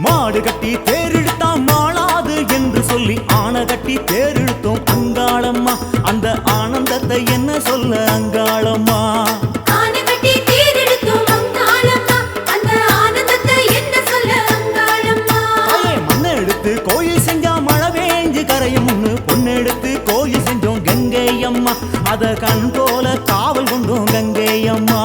மாடு கட்டி தேரெடுத்தான் மாளாது என்று சொல்லி ஆன கட்டி தேரெடுத்தோம் அங்காளம்மா. அந்த ஆனந்தத்தை என்ன சொல்ல அங்காளம்மா. மண்ணெடுத்து கோயில் செஞ்சா மழை வேஞ்சு கரையும்னு பொண்ணெடுத்து கோயில் செஞ்சோம் கங்கையம்மா. அத கண் போல காவல் கொண்டோம் கங்கையம்மா.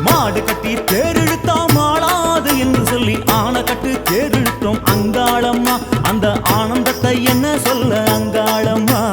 மாடு கட்டி தேரெடுத்தா மாளாது என்று சொல்லி ஆன கட்டு தேரெடுத்தோம் அங்காளம்மா. அந்த ஆனந்தத்தை என்ன சொல்ல அங்காளம்மா.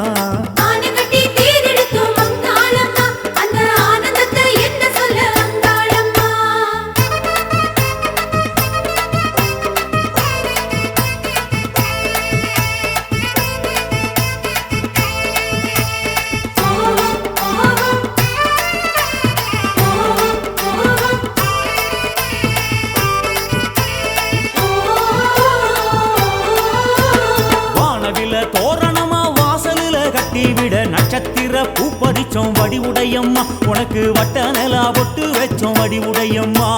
தோரணமா வாசலில கட்டி விட நட்சத்திர பூ பறிச்சோம் வடிவுடையம்மா. உனக்கு வட்ட நிலா பொட்டு வச்சோம் வடிவுடையம்மா.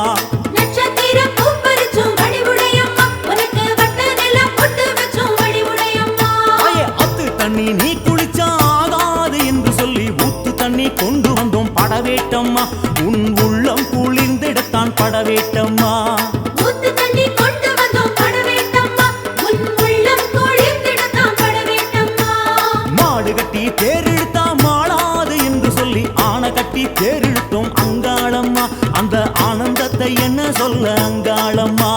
அத்து தண்ணி நீ குளிச்சா ஆகாது என்று சொல்லி ஊத்து தண்ணி கொண்டு வந்தோம் படவேட்டம்மா. உன் உள்ளம் குளிர்ந்திடத்தான் படவேட்டம்மா. தேரெடுத்தா மாளாது என்று சொல்லி ஆன கட்டி தேரெடுத்தோம் அங்காளம்மா. அந்த ஆனந்தத்தை என்ன சொல்ல அங்காளம்மா.